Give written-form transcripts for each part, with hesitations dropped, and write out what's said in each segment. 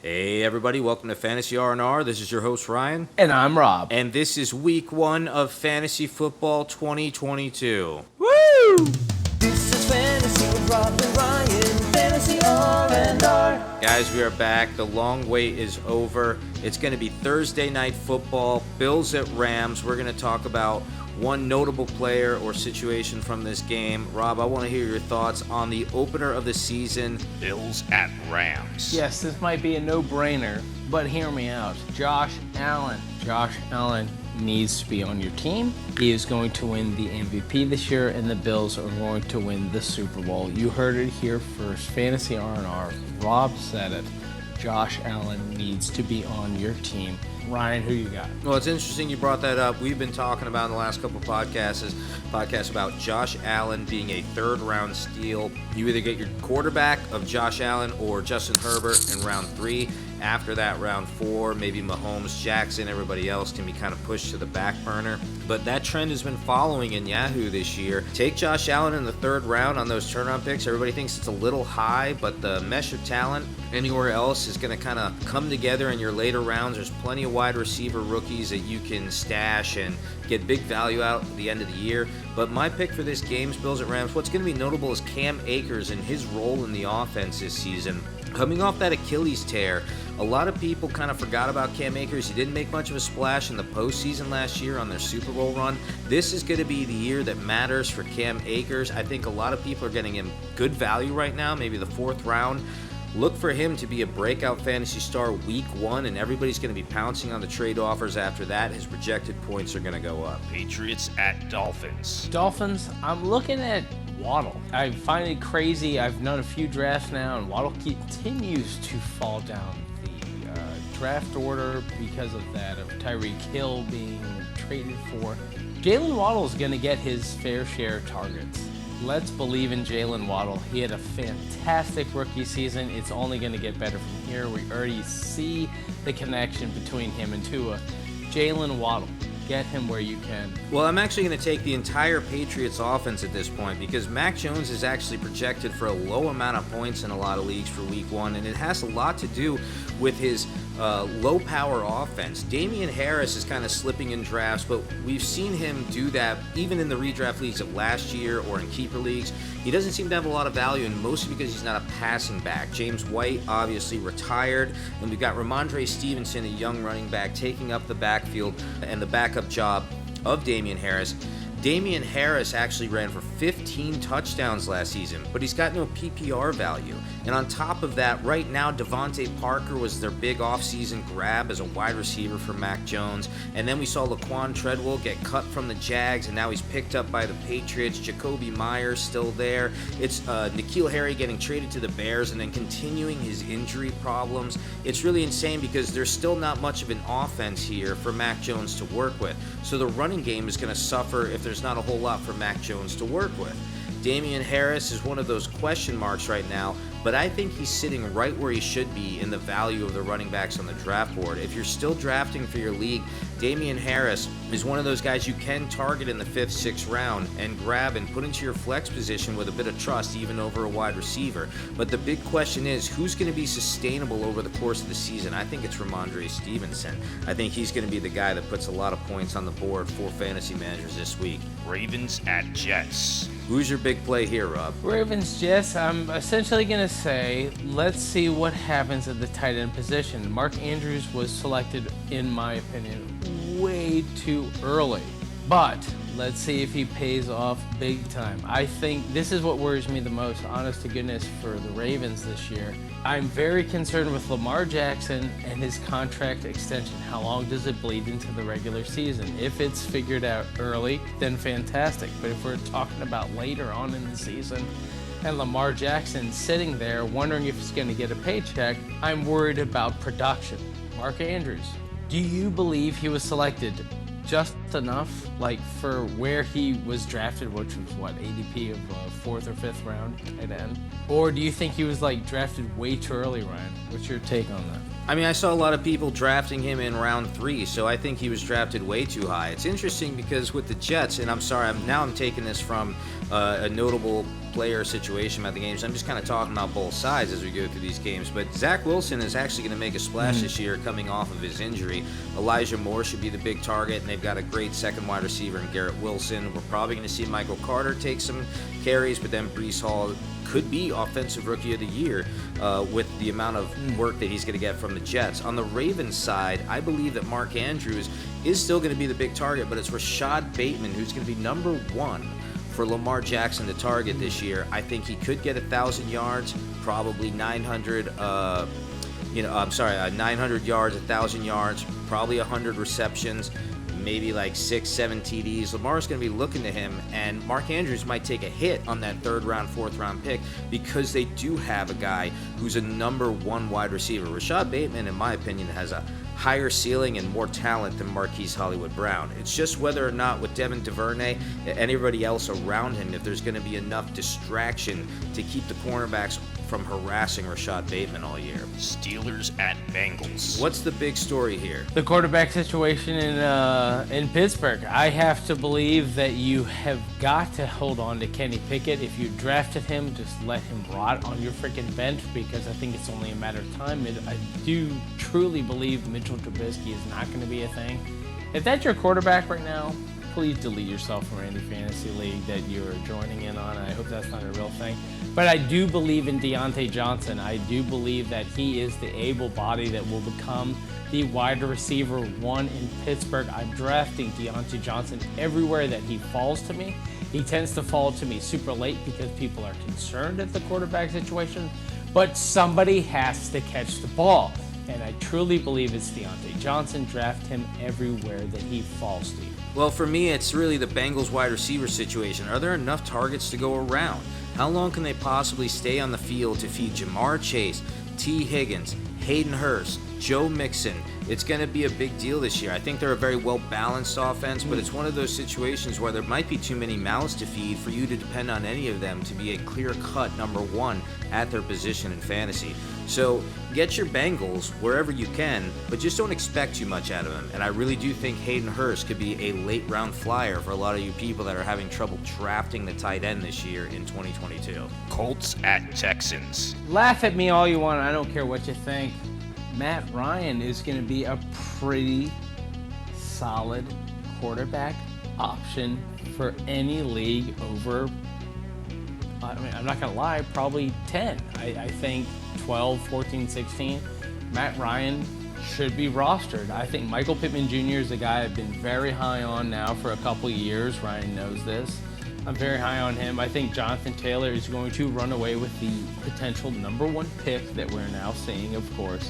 Hey everybody, welcome to Fantasy R&R. This is your host Ryan. And I'm Rob. And this is week 1 of Fantasy Football 2022. Woo! This is Fantasy with Rob and Ryan, Fantasy R&R. Guys, we are back. The long wait is over. It's going to be Thursday Night Football, Bills at Rams. We're going to talk about one notable player or situation from this game. Rob, I want to hear your thoughts on the opener of the season, Bills at Rams. Yes, this might be a no-brainer, but hear me out. Josh Allen. Josh Allen needs to be on your team. He is going to win the MVP this year, and the Bills are going to win the Super Bowl. You heard it here first. Fantasy R&R. Rob said it. Josh Allen needs to be on your team. Ryan, who you got? Well, it's interesting you brought that up. We've been talking about in the last couple of podcasts about Josh Allen being a third-round steal. You either get your quarterback of Josh Allen or Justin Herbert in round 3. After that, round 4, maybe Mahomes, Jackson, everybody else can be kind of pushed to the back burner. But that trend has been following in Yahoo this year. Take Josh Allen in the 3rd round on those turnaround picks. Everybody thinks it's a little high, but the mesh of talent anywhere else is going to kind of come together in your later rounds. There's plenty of wide receiver rookies that you can stash and get big value out at the end of the year. But my pick for this game is Bills at Rams. What's going to be notable is Cam Akers and his role in the offense this season. Coming off that Achilles tear, a lot of people kind of forgot about Cam Akers. He didn't make much of a splash in the postseason last year on their Super Bowl run. This is going to be the year that matters for Cam Akers. I think a lot of people are getting him good value right now, maybe the 4th round. Look for him to be a breakout fantasy star week 1, and everybody's going to be pouncing on the trade offers after that. His projected points are going to go up. Patriots at Dolphins. Dolphins, I'm looking at Waddle. I find it crazy. I've done a few drafts now, and Waddle continues to fall down the draft order because of that, of Tyreek Hill being traded for. Jalen Waddle is going to get his fair share of targets. Let's believe in Jalen Waddle. He had a fantastic rookie season. It's only going to get better from here. We already see the connection between him and Tua. Jalen Waddle. Get him where you can. Well, I'm actually going to take the entire Patriots offense at this point because Mac Jones is actually projected for a low amount of points in a lot of leagues for week 1, and it has a lot to do with his low-power offense. Damian Harris is kind of slipping in drafts, but we've seen him do that even in the redraft leagues of last year or in keeper leagues. He doesn't seem to have a lot of value, and mostly because he's not a passing back. James White obviously retired, and we've got Ramondre Stevenson, a young running back, taking up the backfield and the backup job of Damian Harris. Damian Harris actually ran for 15 touchdowns last season, but he's got no PPR value. And on top of that, right now, Devontae Parker was their big offseason grab as a wide receiver for Mac Jones. And then we saw Laquan Treadwell get cut from the Jags, and now he's picked up by the Patriots. Jacoby Myers still there. It's N'Keal Harry getting traded to the Bears and then continuing his injury problems. It's really insane because there's still not much of an offense here for Mac Jones to work with. So the running game is going to suffer if there's not a whole lot for Mac Jones to work with. Damian Harris is one of those question marks right now, but I think he's sitting right where he should be in the value of the running backs on the draft board. If you're still drafting for your league, Damian Harris is one of those guys you can target in the 5th, 6th round and grab and put into your flex position with a bit of trust, even over a wide receiver. But the big question is, who's going to be sustainable over the course of the season? I think it's Ramondre Stevenson. I think he's going to be the guy that puts a lot of points on the board for fantasy managers this week. Ravens at Jets. Who's your big play here, Rob? Ravens, Jets, I'm essentially going to say, let's see what happens at the tight end position. Mark Andrews was selected, in my opinion, way too early. But let's see if he pays off big time. I think this is what worries me the most, honest to goodness, for the Ravens this year. I'm very concerned with Lamar Jackson and his contract extension. How long does it bleed into the regular season? If it's figured out early, then fantastic. But if we're talking about later on in the season and Lamar Jackson sitting there wondering if he's going to get a paycheck, I'm worried about production. Mark Andrews, do you believe he was selected just enough, like, for where he was drafted, which was what, ADP of 4th or 5th round tight end? Or do you think he was like drafted way too early, Ryan? What's your take on that? I mean, I saw a lot of people drafting him in round 3, so I think he was drafted way too high. It's interesting because with the Jets, and I'm sorry, I'm taking this from a notable player situation about the games. I'm just kind of talking about both sides as we go through these games. But Zach Wilson is actually going to make a splash this year coming off of his injury. Elijah Moore should be the big target, and they've got a great second wide receiver in Garrett Wilson. We're probably going to see Michael Carter take some carries, but then Breece Hall could be Offensive Rookie of the Year with the amount of work that he's going to get from the Jets. On the Ravens side, I believe that Mark Andrews is still going to be the big target, but it's Rashad Bateman who's going to be number one for Lamar Jackson to target this year. I think he could get 1,000 yards, probably 900 yards, 1,000 yards, probably 100 receptions, maybe like 6-7 TDs. Lamar's going to be looking to him, and Mark Andrews might take a hit on that third round, fourth round pick because they do have a guy who's a number one wide receiver. Rashad Bateman, in my opinion, has a higher ceiling and more talent than Marquise Hollywood Brown. It's just whether or not with Devin DuVernay and anybody else around him, if there's going to be enough distraction to keep the cornerbacks from harassing Rashad Bateman all year. Steelers at Bengals. What's the big story here? The quarterback situation in Pittsburgh. I have to believe that you have got to hold on to Kenny Pickett. If you drafted him, just let him rot on your freaking bench, because I think it's only a matter of time. I do truly believe Mitchell Trubisky is not going to be a thing. If that's your quarterback right now, please delete yourself from any fantasy league that you're joining in on. I hope that's not a real thing. But I do believe in Deontay Johnson. I do believe that he is the able body that will become the wide receiver one in Pittsburgh. I'm drafting Deontay Johnson everywhere that he falls to me. He tends to fall to me super late because people are concerned at the quarterback situation, but somebody has to catch the ball. And I truly believe it's Deontay Johnson. Draft him everywhere that he falls to you. Well, for me, it's really the Bengals wide receiver situation. Are there enough targets to go around? How long can they possibly stay on the field to feed Jamar Chase, T. Higgins, Hayden Hurst, Joe Mixon? It's going to be a big deal this year. I think they're a very well-balanced offense, but it's one of those situations where there might be too many mouths to feed for you to depend on any of them to be a clear-cut number one at their position in fantasy. So get your Bengals wherever you can, but just don't expect too much out of them. And I really do think Hayden Hurst could be a late-round flyer for a lot of you people that are having trouble drafting the tight end this year in 2022. Colts at Texans. Laugh at me all you want. I don't care what you think. Matt Ryan is going to be a pretty solid quarterback option for any league over, I mean, I'm not going to lie, probably 10. I think 12, 14, 16. Matt Ryan should be rostered. I think Michael Pittman Jr. is a guy I've been very high on now for a couple years. Ryan knows this. I'm very high on him. I think Jonathan Taylor is going to run away with the potential number one pick that we're now seeing, of course.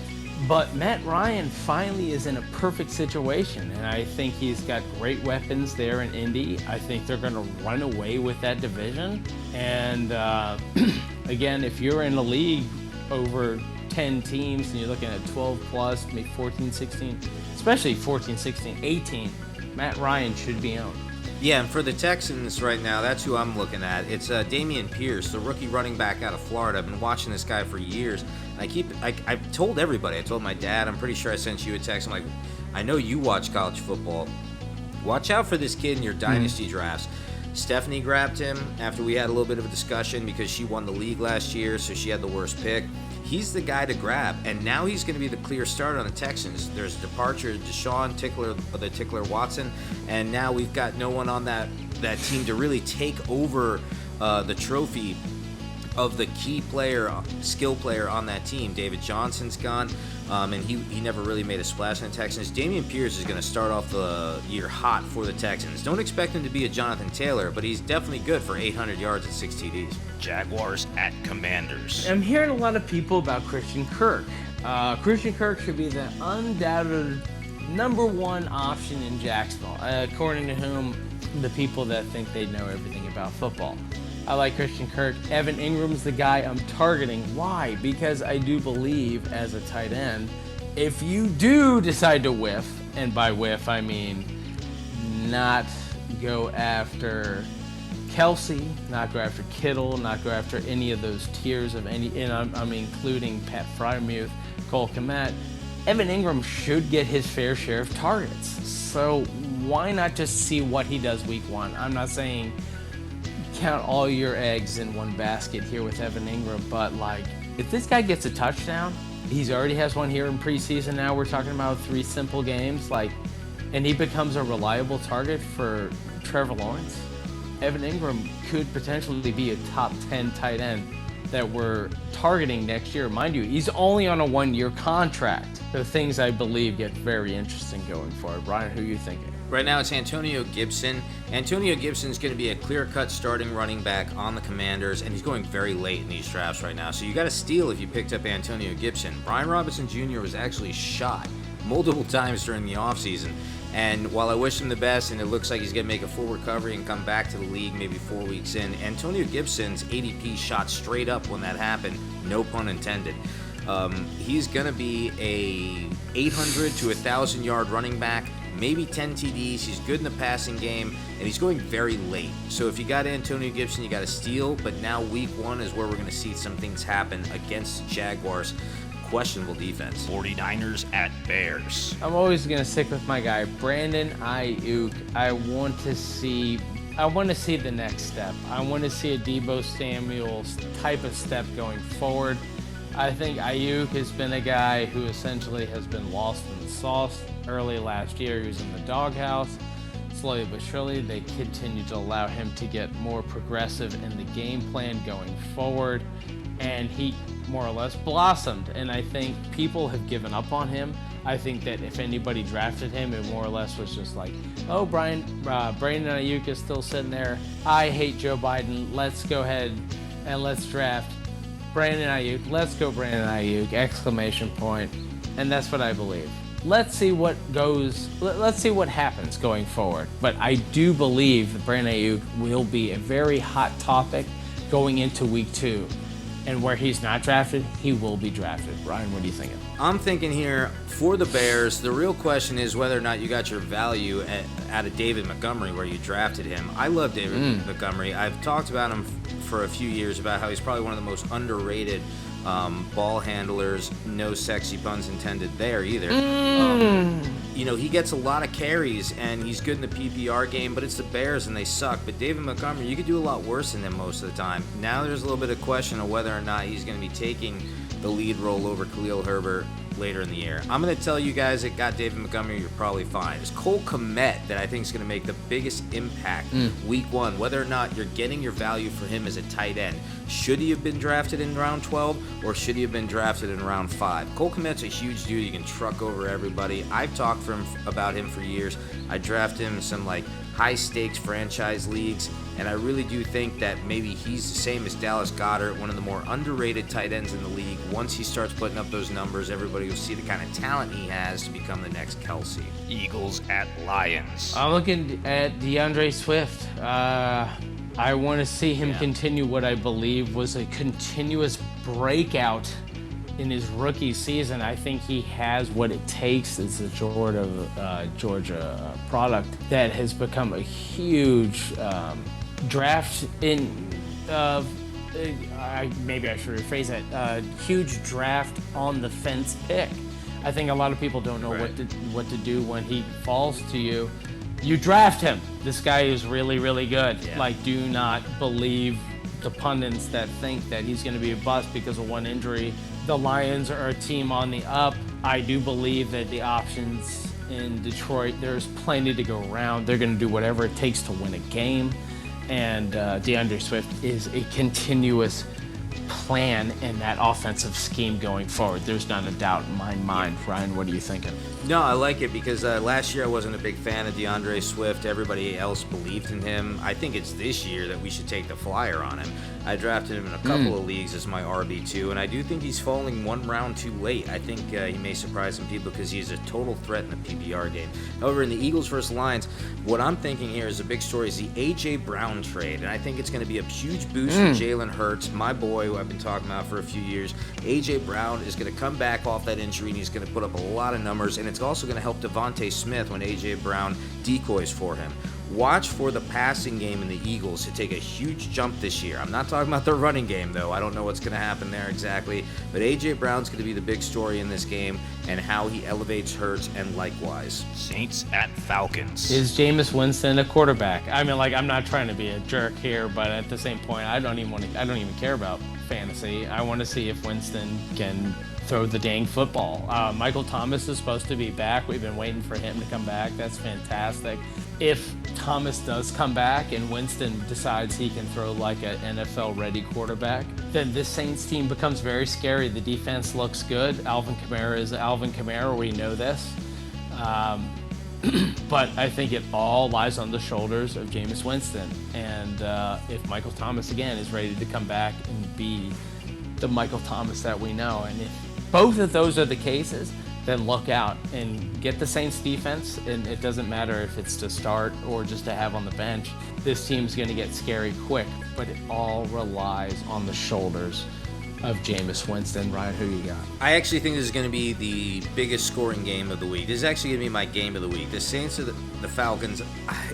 But Matt Ryan finally is in a perfect situation, and I think he's got great weapons there in Indy. I think they're going to run away with that division. And again, if you're in a league over 10 teams and you're looking at 12 plus, maybe 14, 16, especially 14, 16, 18, Matt Ryan should be owned. Yeah, and for the Texans right now, that's who I'm looking at. It's Dameon Pierce, the rookie running back out of Florida. I've been watching this guy for years. I've told everybody. I told my dad. I'm pretty sure I sent you a text. I'm like, I know you watch college football. Watch out for this kid in your dynasty drafts. Stephanie grabbed him after we had a little bit of a discussion because she won the league last year, so she had the worst pick. He's the guy to grab, and now he's going to be the clear starter on the Texans. There's a departure of Deshaun Tickler Watson, and now we've got no one on that team to really take over the trophy of the key player, skill player on that team. David Johnson's gone, and he never really made a splash in the Texans. Dameon Pierce is going to start off the year hot for the Texans. Don't expect him to be a Jonathan Taylor, but he's definitely good for 800 yards and 6 TDs. Jaguars at Commanders. I'm hearing a lot of people about Christian Kirk. Christian Kirk should be the undoubted number one option in Jacksonville, according to whom the people that think they know everything about football. I like Christian Kirk. Evan Ingram's the guy I'm targeting. Why? Because I do believe as a tight end, if you do decide to whiff, and by whiff I mean not go after Kelsey, not go after Kittle, not go after any of those tiers of any, and I'm including Pat Freiermuth, Cole Kmet, Evan Ingram should get his fair share of targets. So why not just see what he does week one? I'm not saying count all your eggs in one basket here with Evan Ingram, but like, if this guy gets a touchdown, he's already has one here in preseason now. We're talking about 3 simple games, like, and he becomes a reliable target for Trevor Lawrence. Evan Ingram could potentially be a top 10 tight end that we're targeting next year. Mind you, he's only on a 1-year contract. The things I believe get very interesting going forward. Brian, who are you thinking? Right now it's Antonio Gibson. Antonio Gibson's going to be a clear-cut starting running back on the Commanders, and he's going very late in these drafts right now. So you got to steal if you picked up Antonio Gibson. Brian Robinson Jr. was actually shot multiple times during the offseason. And while I wish him the best, and it looks like he's going to make a full recovery and come back to the league maybe 4 weeks in, Antonio Gibson's ADP shot straight up when that happened, no pun intended. He's going to be a 800 to 1,000-yard running back, maybe 10 TDs. He's good in the passing game, and he's going very late. So if you got Antonio Gibson, you got to steal, but now week 1 is where we're going to see some things happen against the Jaguars. Questionable defense. 49ers at Bears. I'm always going to stick with my guy, Brandon Ayuk. I want to see the next step. I want to see a Deebo Samuel's type of step going forward. I think Ayuk has been a guy who essentially has been lost in the sauce. Early last year, he was in the doghouse. Slowly but surely, they continue to allow him to get more progressive in the game plan going forward. And he more or less blossomed, and I think people have given up on him. I think that if anybody drafted him, it more or less was just like, oh, Brandon Ayuk is still sitting there. I hate Joe Biden. Let's go ahead and let's draft Brandon Ayuk. Let's go Brandon Ayuk! Exclamation point. And that's what I believe. Let's see what happens going forward. But I do believe that Brandon Ayuk will be a very hot topic going into week 2. And where he's not drafted, he will be drafted. Ryan, what are you thinking? I'm thinking here for the Bears, the real question is whether or not you got your value out of David Montgomery where you drafted him. I love David Montgomery. I've talked about him for a few years about how he's probably one of the most underrated ball handlers. No sexy puns intended there either. He gets a lot of carries, and he's good in the PPR game, but it's the Bears, and they suck. But David Montgomery, you could do a lot worse than him most of the time. Now there's a little bit of question of whether or not he's going to be taking the lead role over Khalil Herbert later in the year. I'm going to tell you guys that got David Montgomery, you're probably fine. It's Cole Kmet that I think is going to make the biggest impact week 1, whether or not you're getting your value for him as a tight end. Should he have been drafted in round 12, or should he have been drafted in round 5? Cole Kmet's a huge dude. He can truck over everybody. I've talked about him for years. I drafted him in some high-stakes franchise leagues, and I really do think that maybe he's the same as Dallas Goedert, one of the more underrated tight ends in the league. Once he starts putting up those numbers, everybody will see the kind of talent he has to become the next Kelsey. Eagles at Lions. I'm looking at DeAndre Swift. I want to see him continue what I believe was a continuous breakout in his rookie season. I think he has what it takes as a Georgia product that has become a huge draft in. Maybe I should rephrase that. Huge draft on the fence pick. I think a lot of people don't know what to do when he falls to you. You draft him. This guy is really, really good. Yeah. Do not believe the pundits that think that he's going to be a bust because of one injury. The Lions are a team on the up. I do believe that the options in Detroit, there's plenty to go around. They're going to do whatever it takes to win a game. And DeAndre Swift is a continuous plan in that offensive scheme going forward. There's not a doubt in my mind. Ryan, what are you thinking? No, I like it because last year I wasn't a big fan of DeAndre Swift. Everybody else believed in him. I think it's this year that we should take the flyer on him. I drafted him in a couple of leagues as my RB2, and I do think he's falling one round too late. I think he may surprise some people because he's a total threat in the PPR game. However, in the Eagles versus Lions, what I'm thinking here is a big story is the A.J. Brown trade, and I think it's going to be a huge boost for Jalen Hurts, my boy who I've been talking about for a few years. A.J. Brown is going to come back off that injury, and he's going to put up a lot of numbers, and it's also going to help Devontae Smith when A.J. Brown decoys for him. Watch for the passing game in the Eagles to take a huge jump this year. I'm not talking about their running game, though. I don't know what's going to happen there exactly. But A.J. Brown's going to be the big story in this game and how he elevates Hurts and likewise. Saints at Falcons. Is Jameis Winston a quarterback? I mean, I'm not trying to be a jerk here, but at the same point, I don't even care about fantasy. I want to see if Winston can throw the dang football. Michael Thomas is supposed to be back. We've been waiting for him to come back. That's fantastic. If Thomas does come back and Winston decides he can throw like an NFL-ready quarterback, then this Saints team becomes very scary. The defense looks good. Alvin Kamara is Alvin Kamara. We know this. But I think it all lies on the shoulders of Jameis Winston. And if Michael Thomas, again, is ready to come back and be the Michael Thomas that we know, and if both of those are the cases, then look out and get the Saints defense. And it doesn't matter if it's to start or just to have on the bench. This team's going to get scary quick, but it all relies on the shoulders of Jameis Winston. Ryan, who you got? I actually think this is going to be the biggest scoring game of the week. This is actually going to be my game of the week. The Saints are the Falcons.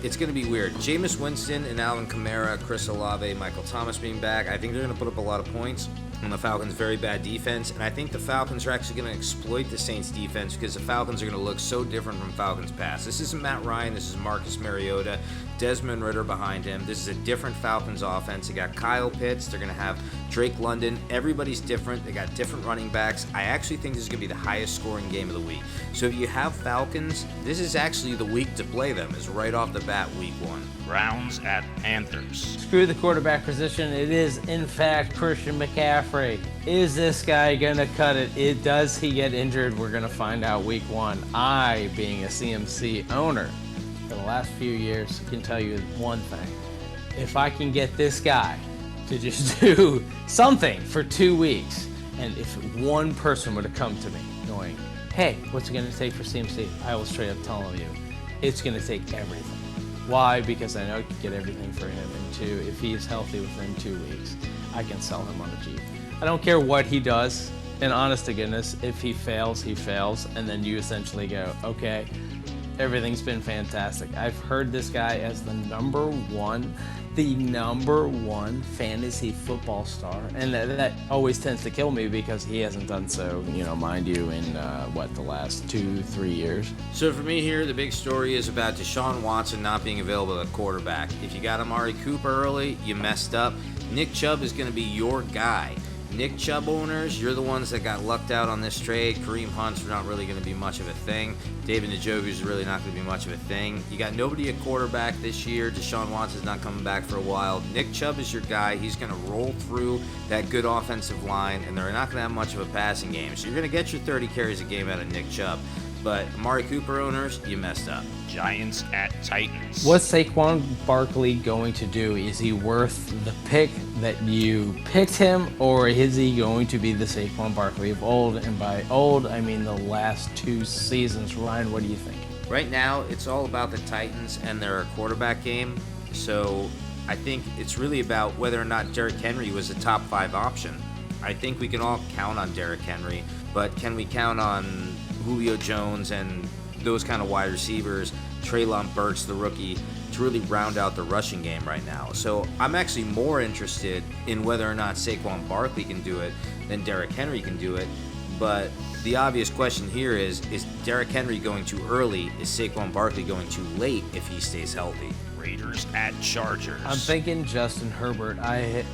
It's going to be weird. Jameis Winston and Alvin Kamara, Chris Olave, Michael Thomas being back. I think they're going to put up a lot of points on the Falcons' very bad defense, and I think the Falcons are actually going to exploit the Saints' defense because the Falcons are going to look so different from Falcons' past. This isn't Matt Ryan. This is Marcus Mariota, Desmond Ridder behind him. This is a different Falcons offense. They got Kyle Pitts. They're going to have Drake London. Everybody's different. They got different running backs. I actually think this is going to be the highest scoring game of the week. So if you have Falcons, this is actually the week to play them, is right off the bat week 1. Browns at Panthers. Screw the quarterback position. It is, in fact, Christian McCaffrey. Is this guy going to cut it? Does he get injured? We're going to find out week 1. I, being a CMC owner for the last few years, can tell you one thing. If I can get this guy to just do something for 2 weeks, and if one person would have come to me going, hey, what's it going to take for CMC? I will straight up tell you, it's going to take everything. Why? Because I know I can get everything for him. And 2, if he is healthy within 2 weeks, I can sell him on a Jeep. I don't care what he does. And honest to goodness, if he fails, he fails. And then you essentially go, okay, everything's been fantastic. I've heard this guy as the number one fantasy football star. And that always tends to kill me because he hasn't done so, mind you, in the last 2-3 years. So for me here, the big story is about Deshaun Watson not being available at quarterback. If you got Amari Cooper early, you messed up. Nick Chubb is going to be your guy. Nick Chubb owners, you're the ones that got lucked out on this trade. Kareem Hunt's not really going to be much of a thing. David Njoku's really not going to be much of a thing. You got nobody at quarterback this year. Deshaun Watson's not coming back for a while. Nick Chubb is your guy. He's going to roll through that good offensive line, and they're not going to have much of a passing game. So you're going to get your 30 carries a game out of Nick Chubb. But Amari Cooper owners, you messed up. Giants at Titans. What's Saquon Barkley going to do? Is he worth the pick that you picked him, or is he going to be the Saquon Barkley of old? And by old, I mean the last 2 seasons. Ryan, what do you think? Right now, it's all about the Titans and their quarterback game. So I think it's really about whether or not Derrick Henry was a top 5 option. I think we can all count on Derrick Henry, but can we count on Julio Jones and those kind of wide receivers, Treylon Burks, the rookie, to really round out the rushing game right now? So I'm actually more interested in whether or not Saquon Barkley can do it than Derrick Henry can do it. But the obvious question here is Derrick Henry going too early? Is Saquon Barkley going too late if he stays healthy? Raiders at Chargers. I'm thinking Justin Herbert.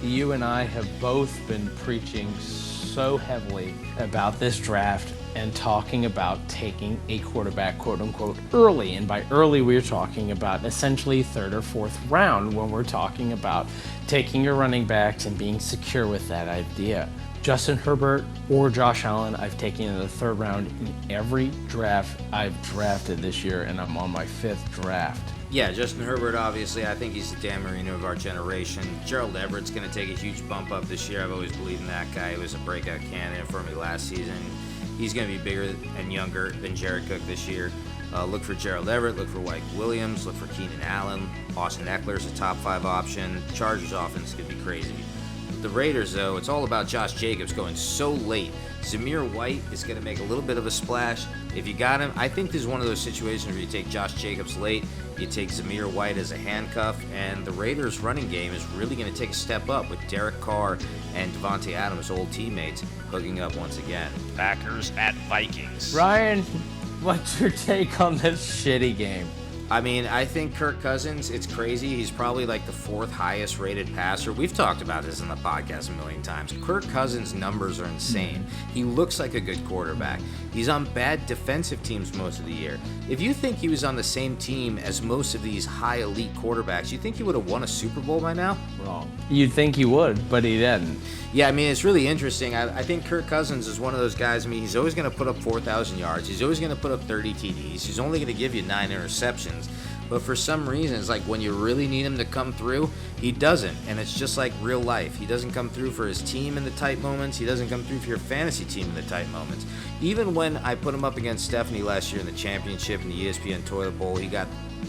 You and I have both been preaching so heavily about this draft and talking about taking a quarterback, quote unquote, early. And by early, we're talking about essentially 3rd or 4th round when we're talking about taking your running backs and being secure with that idea. Justin Herbert or Josh Allen, I've taken in the 3rd round in every draft I've drafted this year, and I'm on my 5th draft. Yeah, Justin Herbert, obviously, I think he's the Dan Marino of our generation. Gerald Everett's going to take a huge bump up this year. I've always believed in that guy. He was a breakout candidate for me last season. He's going to be bigger and younger than Jared Cook this year. Look for Gerald Everett, look for Mike Williams, look for Keenan Allen. Austin Eckler's a top 5 option. Chargers offense could be crazy. the Raiders, though, it's all about Josh Jacobs going so late. Zamir White is going to make a little bit of a splash. If you got him, I think this is one of those situations where you take Josh Jacobs late, you take Zamir White as a handcuff, and the Raiders' running game is really going to take a step up with Derek Carr and Devontae Adams, old teammates, hooking up once again. Packers at Vikings. Ryan, what's your take on this shitty game? I mean, I think Kirk Cousins, it's crazy. He's probably like the 4th highest rated passer. We've talked about this in the podcast a million times. Kirk Cousins' numbers are insane. He looks like a good quarterback. He's on bad defensive teams most of the year. If you think he was on the same team as most of these high elite quarterbacks, you think he would have won a Super Bowl by now? Wrong. You'd think he would, but he didn't. Yeah, I mean, it's really interesting. I think Kirk Cousins is one of those guys. I mean, he's always going to put up 4,000 yards. He's always going to put up 30 TDs. He's only going to give you 9 interceptions. But for some reason, it's like when you really need him to come through, he doesn't. And it's just like real life. He doesn't come through for his team in the tight moments. He doesn't come through for your fantasy team in the tight moments. Even when I put him up against Stephanie last year in the championship in the ESPN Toilet Bowl, he got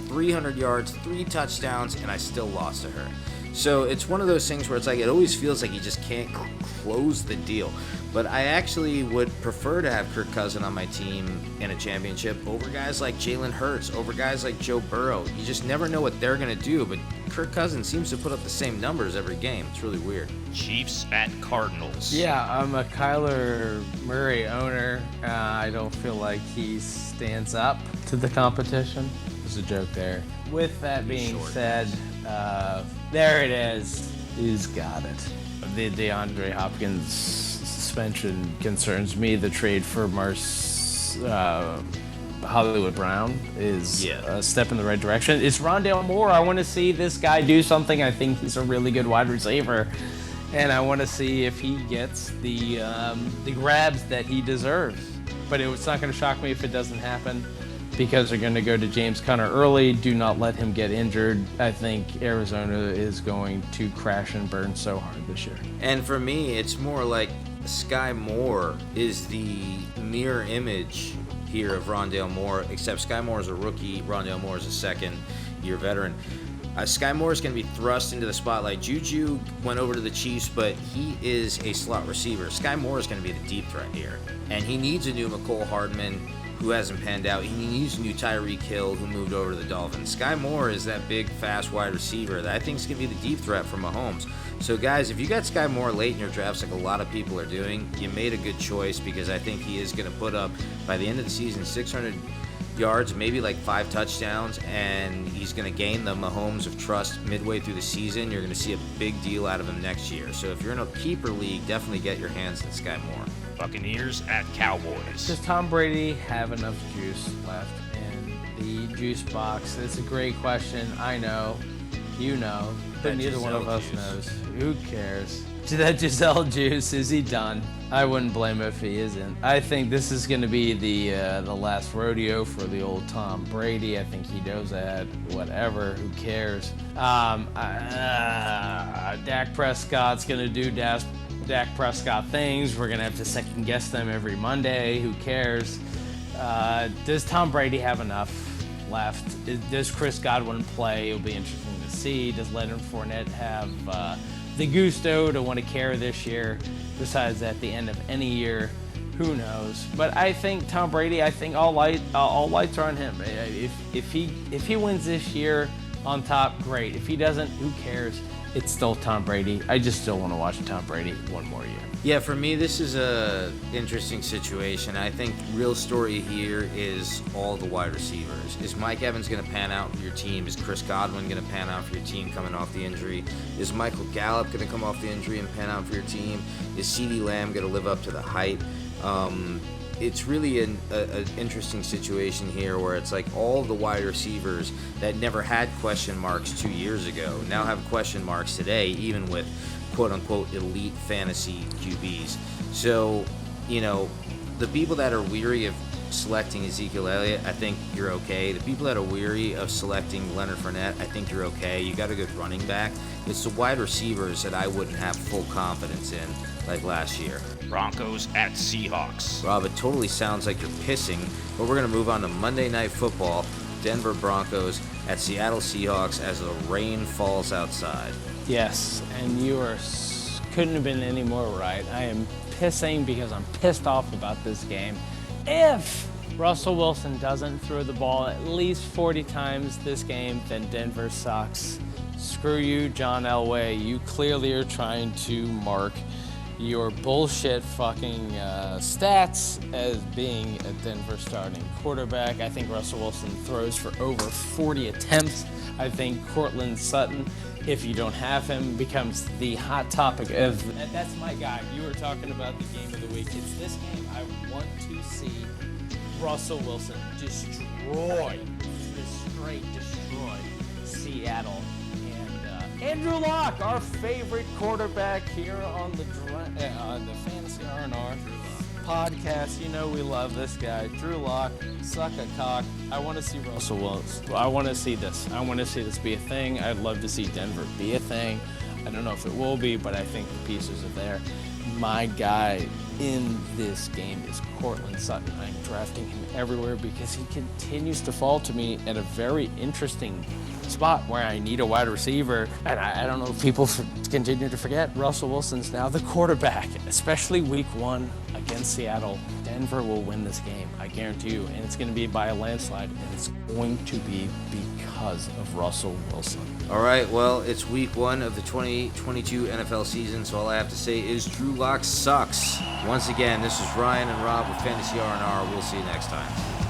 300 yards, 3 touchdowns, and I still lost to her. So it's one of those things where it's like it always feels like you just can't close the deal. But I actually would prefer to have Kirk Cousins on my team in a championship over guys like Jalen Hurts, over guys like Joe Burrow. You just never know what they're going to do, but Kirk Cousins seems to put up the same numbers every game. It's really weird. Chiefs at Cardinals. Yeah, I'm a Kyler Murray owner. I don't feel like he stands up to the competition. There's a joke there. With that being said, there it is. He's got it. The DeAndre Hopkins suspension concerns me. The trade for Hollywood Brown is a step in the right direction. It's Rondale Moore. I want to see this guy do something. I think he's a really good wide receiver, and I want to see if he gets the grabs that he deserves. But it's not going to shock me if it doesn't happen, because they're going to go to James Conner early. Do not let him get injured. I think Arizona is going to crash and burn so hard this year. And for me, it's more like Sky Moore is the mirror image here of Rondale Moore, except Sky Moore is a rookie, Rondale Moore is a second-year veteran. Sky Moore is going to be thrust into the spotlight. Juju went over to the Chiefs, but he is a slot receiver. Sky Moore is going to be the deep threat here, and he needs a new McCole Hardman, who hasn't panned out. He needs a new Tyreek Hill, who moved over to the Dolphins. Sky Moore is that big, fast wide receiver that I think is going to be the deep threat for Mahomes. So, guys, if you got Sky Moore late in your drafts like a lot of people are doing, you made a good choice, because I think he is going to put up, by the end of the season, 600 yards, maybe like 5 touchdowns, and he's going to gain the Mahomes of trust midway through the season. You're going to see a big deal out of him next year. So if you're in a keeper league, definitely get your hands on Sky Moore. Buccaneers at Cowboys. Does Tom Brady have enough juice left in the juice box? It's a great question. I know, you know, but That neither one of Giselle us juice. knows. Who cares? That Giselle juice, is he done? I wouldn't blame him if he isn't. I think this is going to be the last rodeo for the old Tom Brady. I think he knows that. Whatever, who cares? Dak Prescott's going to do Dak Prescott things. We're going to have to second guess them every Monday. Who cares? Does Tom Brady have enough left? Does Chris Godwin play? It'll be interesting to see. Does Leonard Fournette have the gusto to want to carry this year? Besides, at the end of any year, who knows? But I think Tom Brady. I think all lights are on him. If he wins this year on top, great. If he doesn't, who cares? It's still Tom Brady. I just still want to watch Tom Brady one more year. Yeah, for me, this is a interesting situation. I think real story here is all the wide receivers. Is Mike Evans going to pan out for your team? Is Chris Godwin going to pan out for your team coming off the injury? Is Michael Gallup going to come off the injury and pan out for your team? Is CeeDee Lamb going to live up to the hype? It's really an interesting situation here where it's like all the wide receivers that never had question marks 2 years ago now have question marks today, even with quote-unquote elite fantasy QBs. So, you know, the people that are weary of selecting Ezekiel Elliott, I think you're okay. The people that are weary of selecting Leonard Fournette, I think you're okay. You got a good running back. It's the wide receivers that I wouldn't have full confidence in like last year. Broncos at Seahawks. Rob, it totally sounds like you're pissing, but we're going to move on to Monday Night Football. Denver Broncos at Seattle Seahawks as the rain falls outside. Yes, and you are couldn't have been any more right. I am pissing because I'm pissed off about this game. If Russell Wilson doesn't throw the ball at least 40 times this game, then Denver sucks. Screw you, John Elway. You clearly are trying to mark your bullshit fucking stats as being a Denver starting quarterback. I think Russell Wilson throws for over 40 attempts. I think Cortland Sutton, if you don't have him, becomes the hot topic of... That's my guy. You were talking about the game of the week. It's this game I want to see Russell Wilson destroy Seattle. And Andrew Luck, our favorite quarterback here on the Fantasy R&R podcast. You know we love this guy. Drew Lock, suck a cock. I want to see Russell Wilson. I want to see this. I want to see this be a thing. I'd love to see Denver be a thing. I don't know if it will be, but I think the pieces are there. My guy in this game is Cortland Sutton. I'm drafting him everywhere because he continues to fall to me at a very interesting spot where I need a wide receiver. And I don't know if people continue to forget, Russell Wilson's now the quarterback, especially week 1 against Seattle. Denver will win this game, I guarantee you, and it's going to be by a landslide, and it's going to be because of Russell Wilson. All right, well, it's week 1 of the 2022 NFL season, so all I have to say is Drew Lock sucks. Once again, this is Ryan and Rob with Fantasy R&R. We'll see you next time.